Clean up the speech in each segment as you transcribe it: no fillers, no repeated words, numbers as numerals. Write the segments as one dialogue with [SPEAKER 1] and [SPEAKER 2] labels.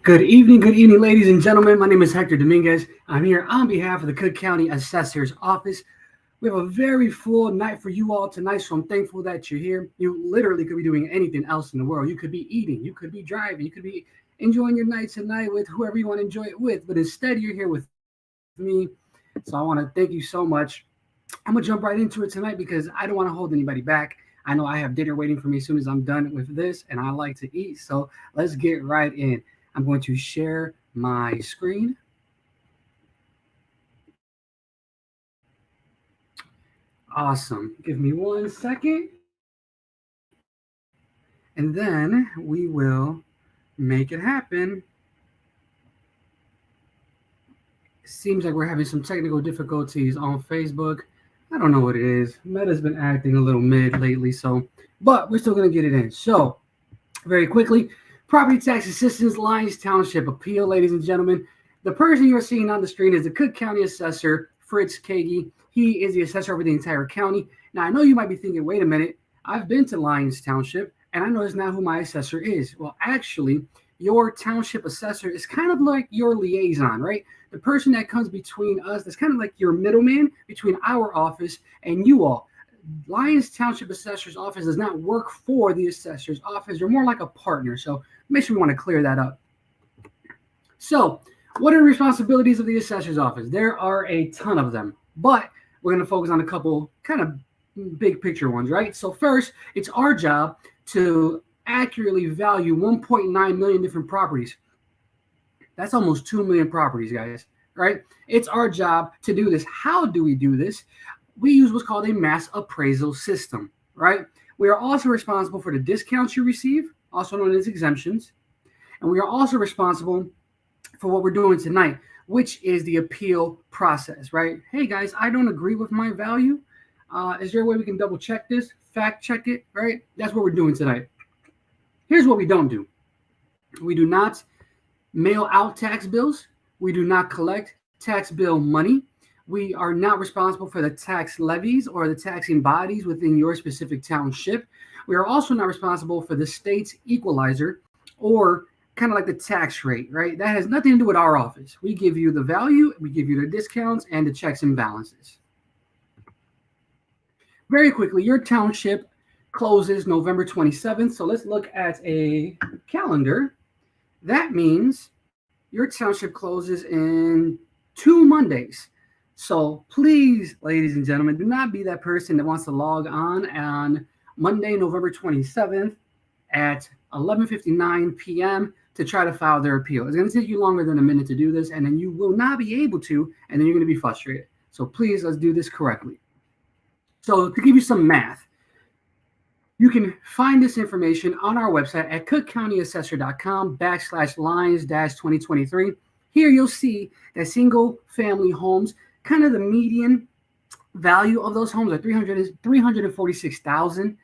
[SPEAKER 1] Good evening, ladies and gentlemen. My name is Hector Dominguez. I'm here on behalf of the Cook County Assessor's Office. We have a very full night for you all tonight, so I'm thankful that you're here. You literally could be doing anything else in the world. You could be eating, you could be driving, you could be enjoying your night tonight with whoever you want to enjoy it with, but instead you're here with me. So I want to thank you so much. I'm going to jump right into it tonight because I don't want to hold anybody back. I know I have dinner waiting for me as soon as I'm done with this, and I like to eat, so let's get right in. I'm going to share my screen. Awesome. Give me 1 second. And then we will make it happen. Seems like we're having some technical difficulties on Facebook. I don't know what it is. Meta's been acting a little mid lately, but we're still going to get it in. So, very quickly, property tax assistance, Lyons Township appeal, ladies and gentlemen. The person you're seeing on the screen is the Cook County Assessor, Fritz Kagi. He is the assessor over the entire county. Now, I know you might be thinking, wait a minute, I've been to Lyons Township, and I know it's not who my assessor is. Well, actually, your township assessor is kind of like your liaison, right? The person that comes between us, that's kind of like your middleman between our office and you all. Lyons Township Assessor's Office does not work for the Assessor's Office. They're more like a partner. So make sure we want to clear that up. So what are the responsibilities of the Assessor's Office? There are a ton of them, but we're going to focus on a couple kind of big picture ones, right? So first, it's our job to accurately value 1.9 million different properties. That's almost 2 million properties, guys, right? It's our job to do this. How do we do this? We use what's called a mass appraisal system, right? We are also responsible for the discounts you receive, also known as exemptions. And we are also responsible for what we're doing tonight, which is the appeal process, right? Hey, guys, I don't agree with my value. Is there a way we can double check this, fact check it, right? That's what we're doing tonight. Here's what we don't do. We do not mail out tax bills. We do not collect tax bill money. We are not responsible for the tax levies or the taxing bodies within your specific township. We are also not responsible for the state's equalizer or kind of like the tax rate, right? That has nothing to do with our office. We give you the value, we give you the discounts and the checks and balances. Very quickly, your township closes November 27th. So let's look at a calendar. That means your township closes in 2 Mondays. So please, ladies and gentlemen, do not be that person that wants to log on Monday, November 27th at 11:59 p.m. to try to file their appeal. It's going to take you longer than a minute to do this, and then you will not be able to, and then you're going to be frustrated. So please, let's do this correctly. So to give you some math, you can find this information on our website at cookcountyassessor.com/Lyons-2023. Here you'll see that single family homes, kind of the median value of those homes are 346,000.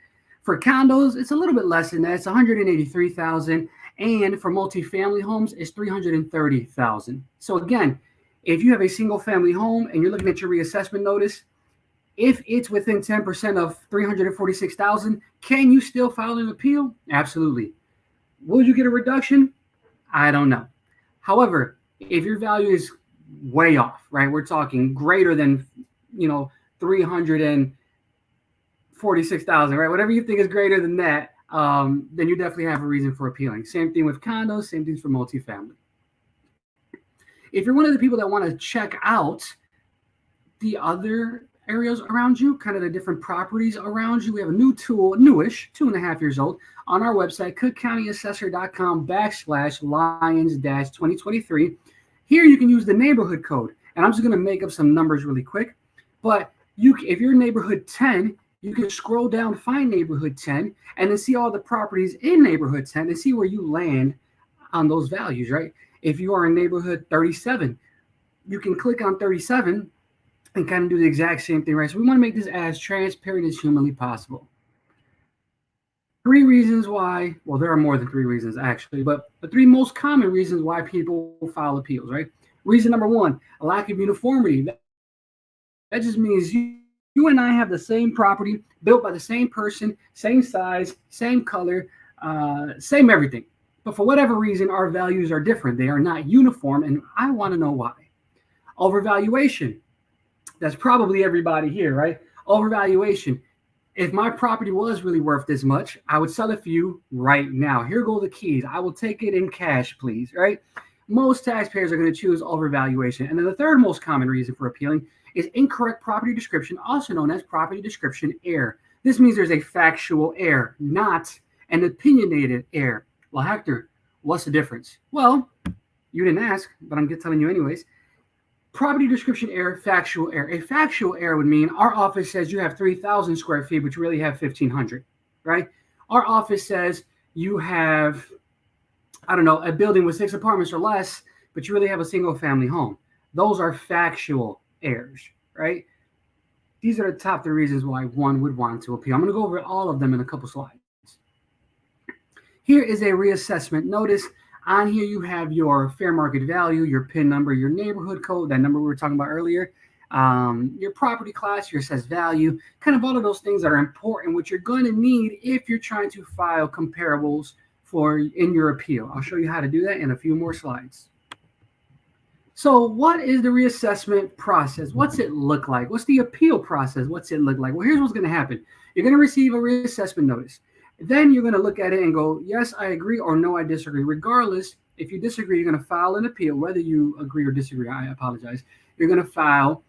[SPEAKER 1] For condos, it's a little bit less than that. It's 183,000. And for multifamily homes, it's 330,000. So again, if you have a single family home and you're looking at your reassessment notice, if it's within 10% of 346,000, can you still file an appeal? Absolutely. Will you get a reduction? I don't know. However, if your value is way off, right? We're talking greater than, 346,000, right? Whatever you think is greater than that, then you definitely have a reason for appealing. Same thing with condos, same things for multifamily. If you're one of the people that want to check out the other areas around you, kind of the different properties around you, we have a new tool, newish, 2.5 years old, on our website, cookcountyassessor.com/Lyons-2023. Here you can use the neighborhood code, and I'm just going to make up some numbers really quick, but if you're neighborhood 10, you can scroll down, find neighborhood 10, and then see all the properties in neighborhood 10 and see where you land on those values, right? If you are in neighborhood 37, you can click on 37 and kind of do the exact same thing, right? So we want to make this as transparent as humanly possible. 3 reasons why, well, there are more than 3 reasons actually, but the 3 most common reasons why people file appeals, right? Reason number 1, a lack of uniformity. That just means you and I have the same property, built by the same person, same size, same color, same everything. But for whatever reason, our values are different. They are not uniform, and I want to know why. Overvaluation. That's probably everybody here, right? Overvaluation. If my property was really worth this much, I would sell it for you right now. Here go the keys. I will take it in cash, please, right? Most taxpayers are going to choose overvaluation. And then the third most common reason for appealing is incorrect property description, also known as property description error. This means there's a factual error, not an opinionated error. Well, Hector, what's the difference? Well, you didn't ask, but I'm telling you anyways. Property description error, factual error. A factual error would mean our office says you have 3,000 square feet, but you really have 1,500, right? Our office says you have, I don't know, a building with 6 apartments or less, but you really have a single family home. Those are factual errors, right? These are the top 3 reasons why one would want to appeal. I'm going to go over all of them in a couple slides. Here is a reassessment. Notice on here you have your fair market value, your PIN number, your neighborhood code, that number we were talking about earlier, your property class, your assessed value, kind of all of those things that are important, which you're going to need if you're trying to file comparables in your appeal. I'll show you how to do that in a few more slides. So what is the reassessment process? What's it look like? What's the appeal process? What's it look like? Well, here's what's going to happen. You're going to receive a reassessment notice. Then you're going to look at it and go, yes, I agree, or no, I disagree. Regardless, if you disagree, you're going to file an appeal. Whether you agree or disagree, I apologize. You're going to file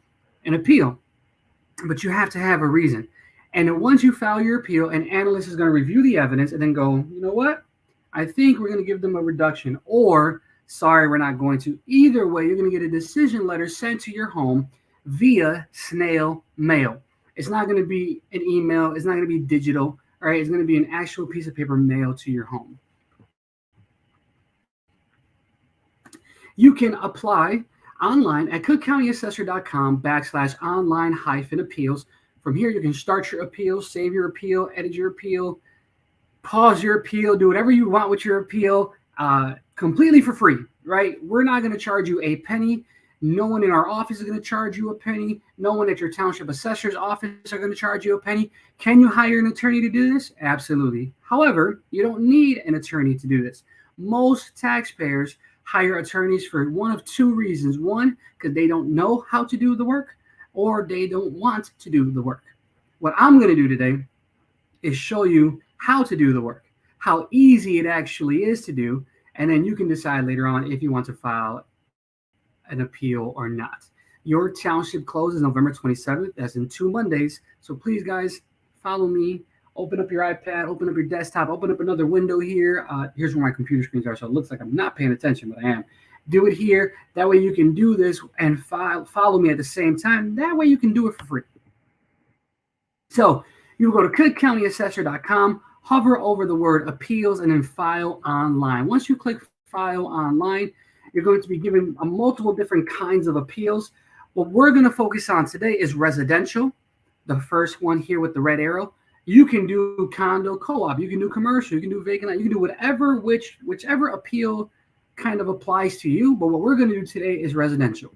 [SPEAKER 1] an appeal, but you have to have a reason. And then once you file your appeal, an analyst is going to review the evidence and then go, you know what? I think we're going to give them a reduction, or sorry, we're not going to. Either way, you're going to get a decision letter sent to your home via snail mail. It's not going to be an email. It's not going to be digital. All right, it's going to be an actual piece of paper mailed to your home. You can apply online at cookcountyassessor.com/online-appeals. From here, you can start your appeal, save your appeal, edit your appeal, pause your appeal, do whatever you want with your appeal, completely for free, right? We're not going to charge you a penny. No one in our office is going to charge you a penny. No one at your township assessor's office are going to charge you a penny. Can you hire an attorney to do this? Absolutely. However, you don't need an attorney to do this. Most taxpayers hire attorneys for one of 2 reasons. One, because they don't know how to do the work, or they don't want to do the work. What I'm going to do today is show you how to do the work, how easy it actually is to do, and then you can decide later on if you want to file an appeal or not. Your township closes November 27th. That's in 2 Mondays. So please, guys, follow me. Open up your iPad, open up your desktop, open up another window here. Here's where my computer screens are, so it looks like I'm not paying attention, but I am. Do it here. That way you can do this and follow me at the same time. That way you can do it for free. So you go to cookcountyassessor.com, hover over the word appeals, and then file online. Once you click file online, you're going to be given multiple different kinds of appeals. What we're going to focus on today is residential, the first one here with the red arrow. You can do condo co-op, you can do commercial, you can do vacant, you can do whatever, whichever appeal kind of applies to you. But what we're going to do today is residential.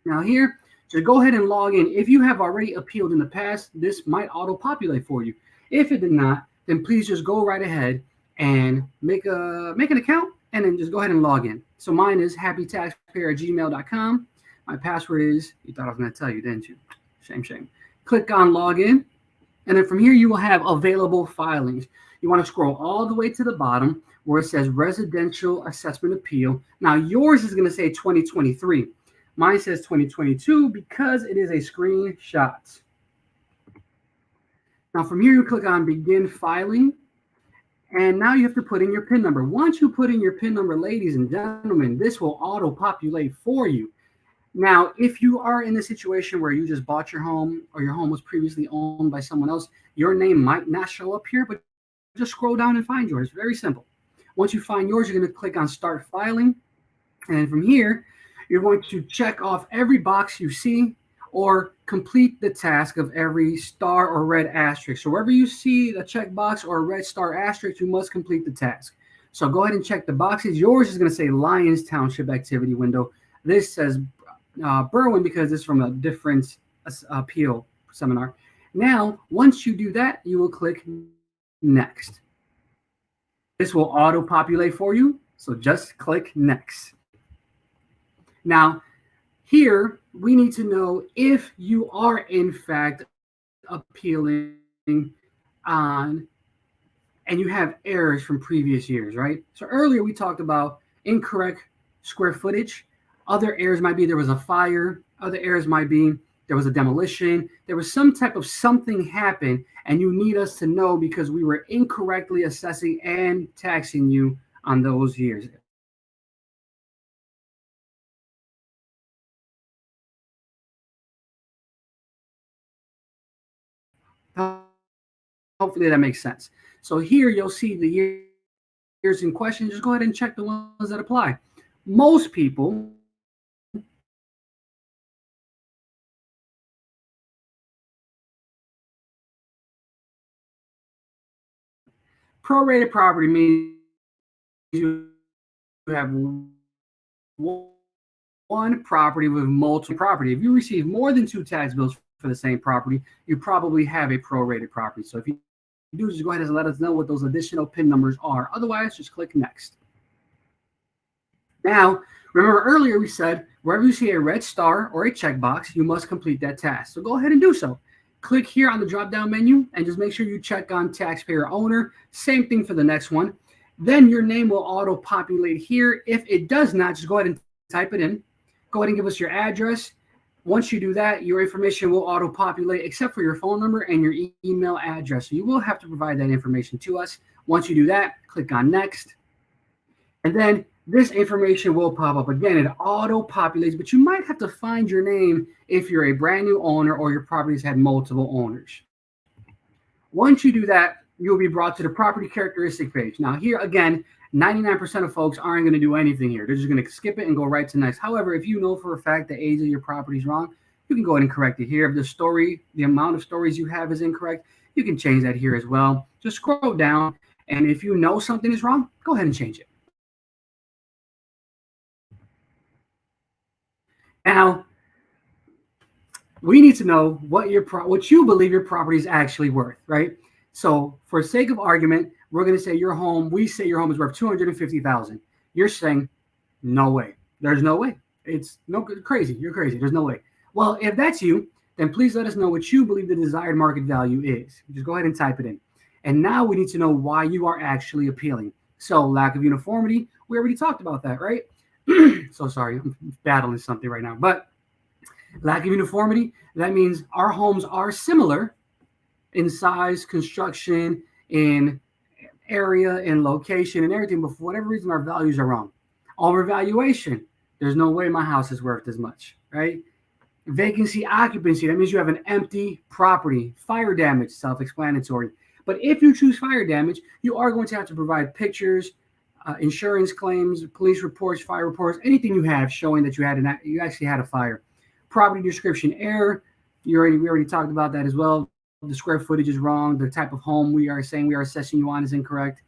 [SPEAKER 1] Now here, so go ahead and log in. If you have already appealed in the past, this might auto-populate for you. If it did not, then please just go right ahead and make an account, and then just go ahead and log in. So mine is happytaxpayer@gmail.com. My password is, you thought I was going to tell you, didn't you? Shame. Click on login. And then from here, you will have available filings. You want to scroll all the way to the bottom where it says residential assessment appeal. Now yours is going to say 2023. Mine says 2022 because it is a screenshot. Now from here, you click on begin filing. And now you have to put in your PIN number. Once you put in your PIN number, ladies and gentlemen, this will auto-populate for you. Now, if you are in a situation where you just bought your home or your home was previously owned by someone else, your name might not show up here, but just scroll down and find yours. Very simple. Once you find yours, you're going to click on Start Filing. And then from here, you're going to check off every box you see or complete the task of every star or red asterisk. So wherever you see a checkbox or a red star asterisk, you must complete the task. So go ahead and check the boxes. Yours is going to say Lyons Township activity window. This says Berwyn because it's from a different appeal seminar. Now, once you do that, you will click Next. This will auto-populate for you, so just click next. Now, here we need to know if you are in fact appealing on and you have errors from previous years, right? So earlier we talked about incorrect square footage. Other errors might be there was a fire. Other errors might be there was a demolition. There was some type of something happened, and you need us to know because we were incorrectly assessing and taxing you on those years. Hopefully that makes sense. So here you'll see the years in question. Just go ahead and check the ones that apply. Most people prorated property means you have one property with multiple property. If you receive more than two tax bills for the same property, you probably have a prorated property. So if you do, just go ahead and let us know what those additional PIN numbers are. Otherwise, just click next. Now, remember earlier we said wherever you see a red star or a checkbox, you must complete that task. So go ahead and do so. Click here on the drop-down menu and just make sure you check on taxpayer owner. Same thing for the next one. Then your name will auto-populate here. If it does not, just go ahead and type it in. Go ahead and give us your address. Once you do that, your information will auto-populate except for your phone number and your email address. So you will have to provide that information to us. Once you do that, click on next. And then this information will pop up. Again, it auto-populates, but you might have to find your name if you're a brand new owner or your property's had multiple owners. Once you do that, you'll be brought to the property characteristic page. Now here, again, 99% of folks aren't going to do anything here. They're just going to skip it and go right to next. However, if you know for a fact the age of your property is wrong, you can go ahead and correct it here. If the amount of stories you have is incorrect, you can change that here as well. Just scroll down, and if you know something is wrong, go ahead and change it. Now, we need to know what you believe your property is actually worth, right? So, for sake of argument, we're going to say we say your home is worth $250,000. You're saying, no way. There's no way. It's crazy. You're crazy. There's no way. Well, if that's you, then please let us know what you believe the desired market value is. Just go ahead and type it in. And now we need to know why you are actually appealing. So, lack of uniformity, we already talked about that, right? So sorry, I'm battling something right now. But lack of uniformity, that means our homes are similar in size, construction, in area, and location, and everything. But for whatever reason, our values are wrong. Overvaluation, there's no way my house is worth as much, right? Vacancy, occupancy, that means you have an empty property. Fire damage, self-explanatory. But if you choose fire damage, you are going to have to provide pictures, insurance claims, police reports, fire reports, anything you have showing that you actually had a fire. Property description error, we already talked about that as well. The square footage is wrong. The type of home we are saying we are assessing you on is incorrect.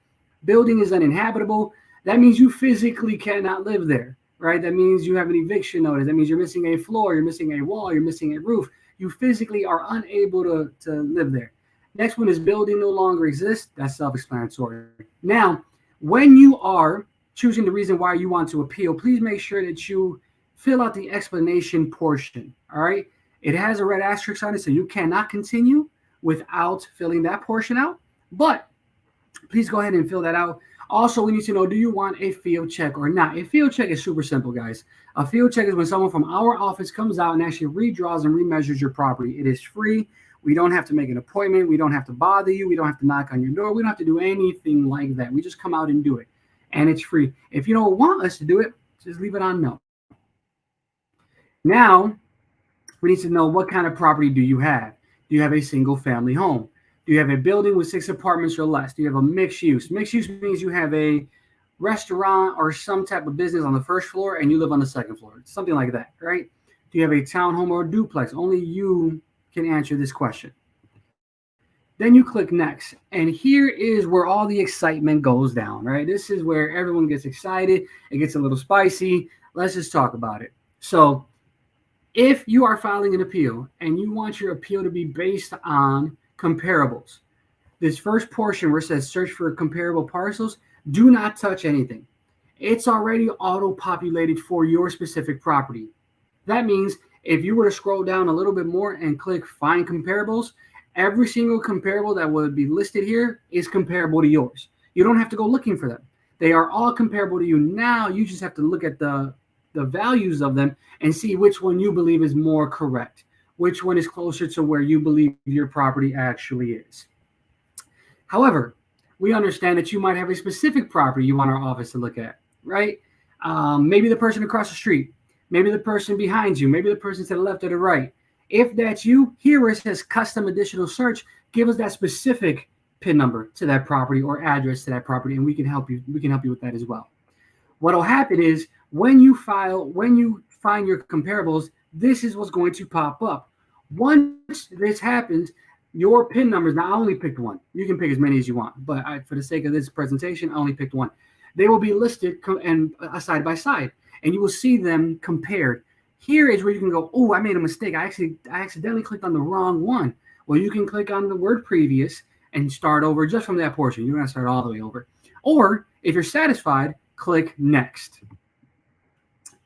[SPEAKER 1] Building is uninhabitable. That means you physically cannot live there, right? That means you have an eviction notice. That means you're missing a floor, you're missing a wall, you're missing a roof. You physically are unable to live there. Next one is building no longer exists. That's self-explanatory. Now, when you are choosing the reason why you want to appeal, please make sure that you fill out the explanation portion, all right? It has a red asterisk on it, so you cannot continue without filling that portion out, but please go ahead and fill that out. Also, we need to know, do you want a field check or not? A field check is super simple, guys. A field check is when someone from our office comes out and actually redraws and remeasures your property. It is free. We don't have to make an appointment. We don't have to bother you. We don't have to knock on your door. We don't have to do anything like that. We just come out and do it, and it's free. If you don't want us to do it, just leave it on no. Now, we need to know what kind of property do you have? Do you have a single family home? Do you have a building with 6 apartments or less? Do you have a mixed use? Mixed use means you have a restaurant or some type of business on the first floor and you live on the second floor. Something like that, right? Do you have a townhome or a duplex? Only you can answer this question. Then you click next. And here is where all the excitement goes down, right? This is where everyone gets excited. It gets a little spicy. Let's just talk about it. So if you are filing an appeal and you want your appeal to be based on comparables, this first portion where it says search for comparable parcels, Do not touch anything. It's already auto-populated for your specific property. That means if you were to scroll down a little bit more and click find comparables, every single comparable that would be listed here is comparable to yours. You don't have to go looking for them. They are all comparable to you. Now you just have to look at the values of them and see which one you believe is more correct, which one is closer to where you believe your property actually is. However, we understand that you might have a specific property you want our office to look at, right? Maybe the person across the street, maybe the person behind you, maybe the person to the left or the right. If that's you, here where it says custom additional search, give us that specific PIN number to that property or address to that property, and we can help you. We can help you with that as well. What'll happen is when you find your comparables, this is what's going to pop up. Once this happens, your PIN numbers, now I only picked one. You can pick as many as you want, but for the sake of this presentation, I only picked one. They will be listed and side by side, and you will see them compared. Here is where you can go, oh, I made a mistake. I accidentally clicked on the wrong one. Well, you can click on the word previous and start over just from that portion. You're going to start all the way over. Or if you're satisfied, click next.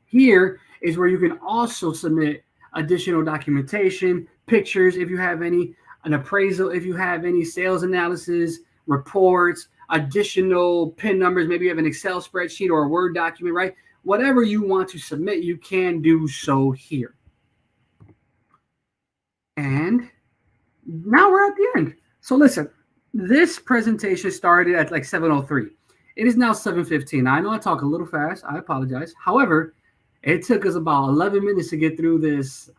[SPEAKER 1] Here is where you can also submit additional documentation, pictures if you have any, an appraisal if you have any, sales analysis, reports, additional PIN numbers. Maybe you have an Excel spreadsheet or a Word document, right? Whatever you want to submit, you can do so here. And now we're at the end. So listen, this presentation started at like 7:03. It is now 7:15. I know I talk a little fast. I apologize. However, it took us about 11 minutes to get through this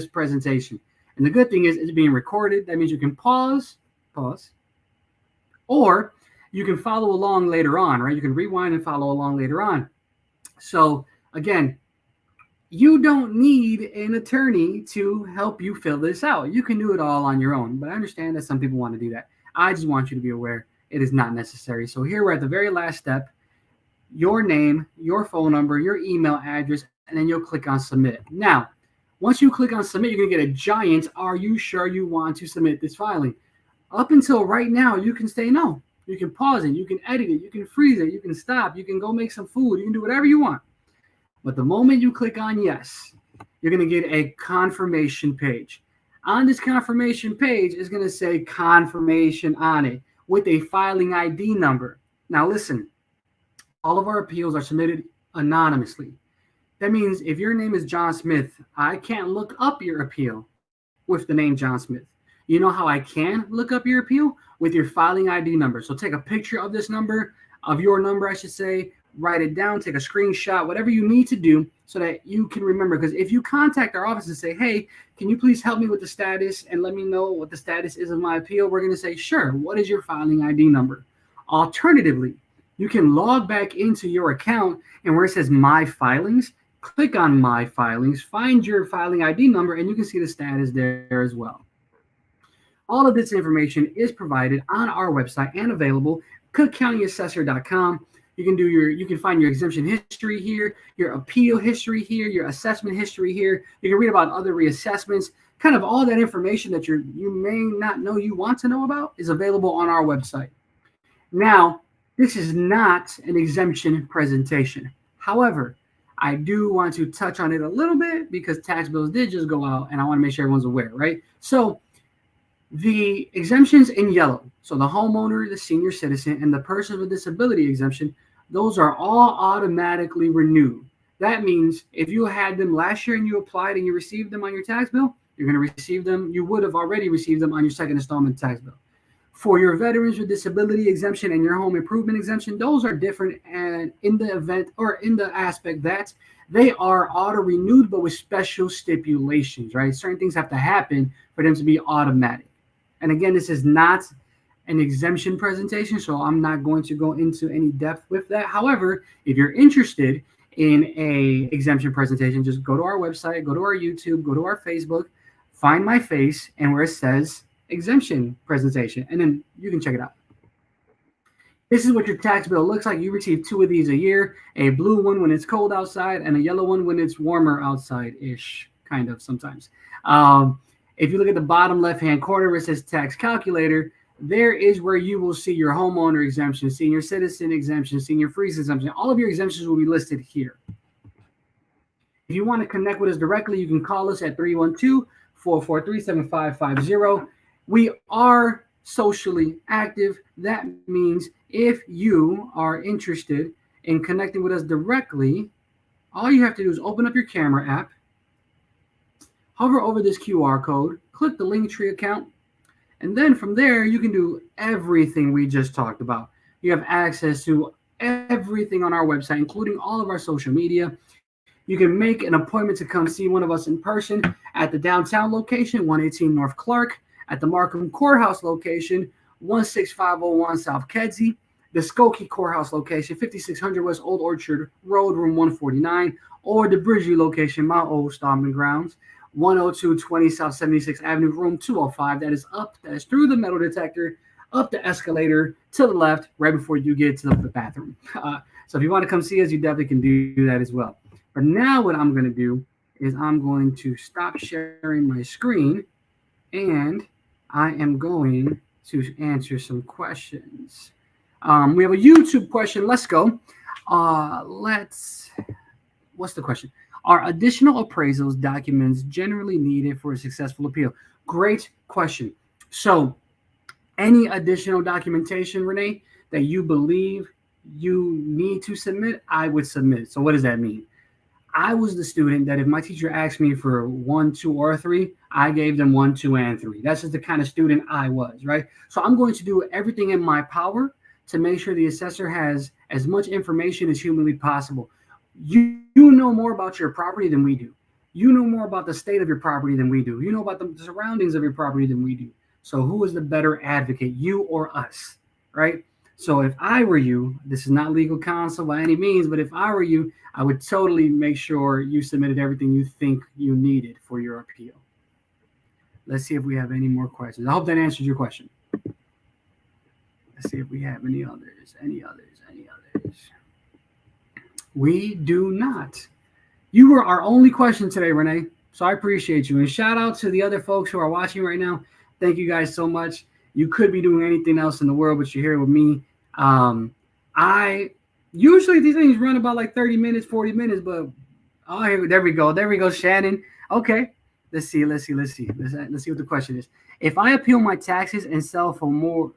[SPEAKER 1] presentation. And the good thing is it's being recorded. That means you can pause, or you can follow along later on, right? You can rewind and follow along later on. So again, you don't need an attorney to help you fill this out. You can do it all on your own, but I understand that some people want to do that. I just want you to be aware it is not necessary. So here we're at the very last step, your name, your phone number, your email address, and then you'll click on submit. Now, once you click on submit, you're going to get a giant, are you sure you want to submit this filing? Up until right now, you can say no. You can pause it, you can edit it, you can freeze it, you can stop, you can go make some food, you can do whatever you want. But the moment you click on yes, you're going to get a confirmation page. On this confirmation page is going to say confirmation on it with a filing ID number. Now listen, all of our appeals are submitted anonymously. That means if your name is John Smith, I can't look up your appeal with the name John Smith. You know how I can look up your appeal? With your filing ID number. So take a picture of this number, of your number, I should say, write it down, take a screenshot, whatever you need to do so that you can remember. Because if you contact our office and say, hey, can you please help me with the status and let me know what the status is of my appeal? We're going to say, sure, what is your filing ID number? Alternatively, you can log back into your account and where it says my filings, click on my filings, find your filing ID number, and you can see the status there as well. All of this information is provided on our website and available, cookcountyassessor.com. You can find your exemption history here, your appeal history here, your assessment history here. You can read about other reassessments. Kind of all that information that you may not know you want to know about is available on our website. Now, this is not an exemption presentation. However, I do want to touch on it a little bit because tax bills did just go out and I want to make sure everyone's aware, right? So the exemptions in yellow, so the homeowner, the senior citizen, and the person with disability exemption, those are all automatically renewed. That means if you had them last year and you applied and you received them on your tax bill, you're going to receive them. You would have already received them on your second installment tax bill. For your veterans with disability exemption and your home improvement exemption, those are different, and in the event or in the aspect that they are auto-renewed, but with special stipulations, right? Certain things have to happen for them to be automatic. And again, this is not an exemption presentation, so I'm not going to go into any depth with that. However, if you're interested in a exemption presentation, just go to our website, go to our YouTube, go to our Facebook, find my face, and where it says exemption presentation, and then you can check it out. This is what your tax bill looks like. You receive 2 of these a year, a blue one when it's cold outside and a yellow one when it's warmer outside-ish, kind of sometimes. If you look at the bottom left-hand corner where it says tax calculator, there is where you will see your homeowner exemption, senior citizen exemption, senior freeze exemption. All of your exemptions will be listed here. If you want to connect with us directly, you can call us at 312-443-7550. We are socially active. That means if you are interested in connecting with us directly, all you have to do is open up your camera app, hover over this QR code, click the Linktree account, and then from there, you can do everything we just talked about. You have access to everything on our website, including all of our social media. You can make an appointment to come see one of us in person at the downtown location, 118 North Clark, at the Markham Courthouse location, 16501 South Kedzie, the Skokie Courthouse location, 5600 West Old Orchard Road, room 149, or the Bridgeview location, my old stomping grounds, 10220 South 76th Avenue, room 205. That is up, that is through the metal detector, up the escalator to the left, right before you get to the bathroom. So if you want to come see us, you definitely can do that as well. But now what I'm going to do is I'm going to stop sharing my screen and I am going to answer some questions. We have a YouTube question. Let's go. What's the question? Are additional appraisals documents generally needed for a successful appeal? Great question. So, any additional documentation, Renee, that you believe you need to submit, I would submit. So, what does that mean? I was the student that if my teacher asked me for 1, 2, or 3, I gave them 1, 2, and 3. That's just the kind of student I was, right? So, I'm going to do everything in my power to make sure the assessor has as much information as humanly possible. You know more about your property than we do. You know more about the state of your property than we do. You know about the surroundings of your property than we do. So who is the better advocate, you or us, right? So if I were you, this is not legal counsel by any means, but if I were you, I would totally make sure you submitted everything you think you needed for your appeal. Let's see if we have any more questions. I hope that answers your question. Let's see if we have any others. We do not. You were our only question today, Renee. So I appreciate you. And shout out to the other folks who are watching right now. Thank you guys so much. You could be doing anything else in the world, but you're here with me. I usually these things run about like 30 minutes, 40 minutes, but there we go. There we go, Shannon. Okay. Let's see what the question is. If I appeal my taxes and sell for more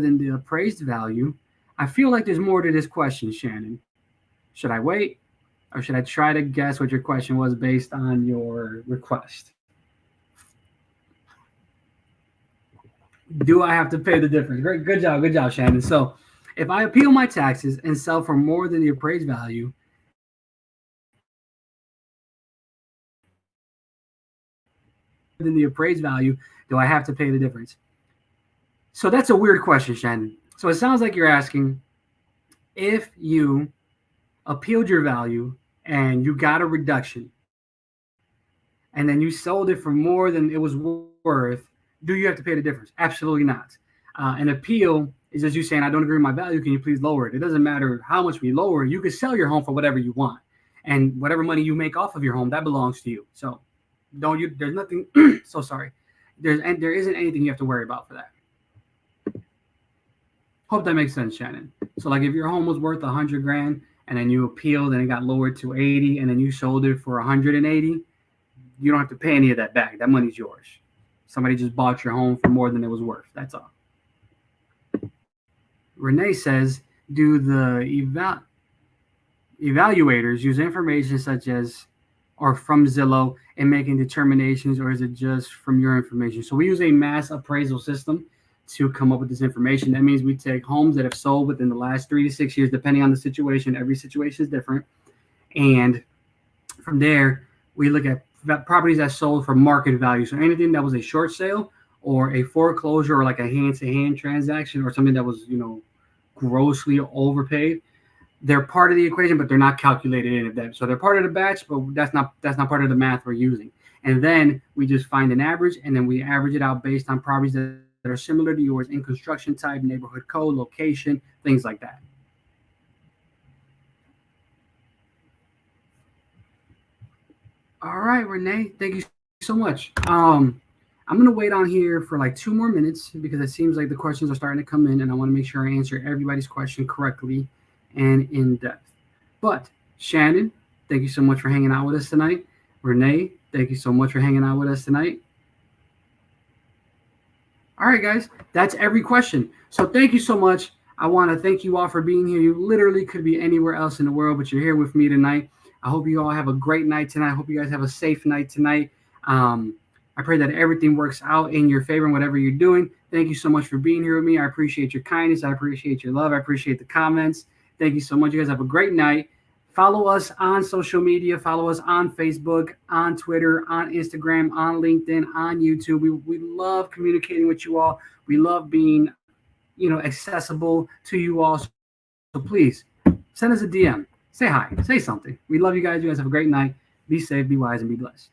[SPEAKER 1] than the appraised value, I feel like there's more to this question, Shannon. Should I wait, or should I try to guess what your question was based on your request? Do I have to pay the difference? Great, good job, Shannon. So if I appeal my taxes and sell for more than the appraised value, do I have to pay the difference? So that's a weird question, Shannon. So it sounds like you're asking if you appealed your value and you got a reduction and then you sold it for more than it was worth, do you have to pay the difference? Absolutely not. An appeal is just you saying, I don't agree with my value. Can you please lower it? It doesn't matter how much we lower. You can sell your home for whatever you want. And whatever money you make off of your home, that belongs to you. So there's nothing. So sorry. There isn't anything you have to worry about for that. Hope that makes sense, Shannon. So like if your home was worth $100,000 and then you appealed and it got lowered to 80 and then you sold it for 180, you don't have to pay any of that back. That money's yours. Somebody just bought your home for more than it was worth. That's all. Renee says, do the evaluators use information such as or from Zillow in making determinations, or is it just from your information? So we use a mass appraisal system to come up with this information. That means we take homes that have sold within the last 3 to 6 years, depending on the situation. Every situation is different. And from there, we look at properties that sold for market value. So anything that was a short sale or a foreclosure or like a hand-to-hand transaction or something that was, grossly overpaid, they're part of the equation, but they're not calculated in that. So they're part of the batch, but that's not part of the math we're using. And then we just find an average, and then we average it out based on properties that are similar to yours in construction type, neighborhood code, location, things like that. All right, Renee, thank you so much. I'm going to wait on here for like 2 more minutes because it seems like the questions are starting to come in, and I want to make sure I answer everybody's question correctly and in depth. But Shannon, thank you so much for hanging out with us tonight. Renee, thank you so much for hanging out with us tonight. All right, guys, that's every question. So thank you so much. I want to thank you all for being here. You literally could be anywhere else in the world, but you're here with me tonight. I hope you all have a great night tonight. I hope you guys have a safe night tonight. I pray that everything works out in your favor in whatever you're doing. Thank you so much for being here with me. I appreciate your kindness. I appreciate your love. I appreciate the comments. Thank you so much. You guys have a great night. Follow us on social media. Follow us on Facebook, on Twitter, on Instagram, on LinkedIn, on YouTube. We love communicating with you all. We love being, accessible to you all. So please send us a DM. Say hi. Say something. We love you guys. You guys have a great night. Be safe, be wise, and be blessed.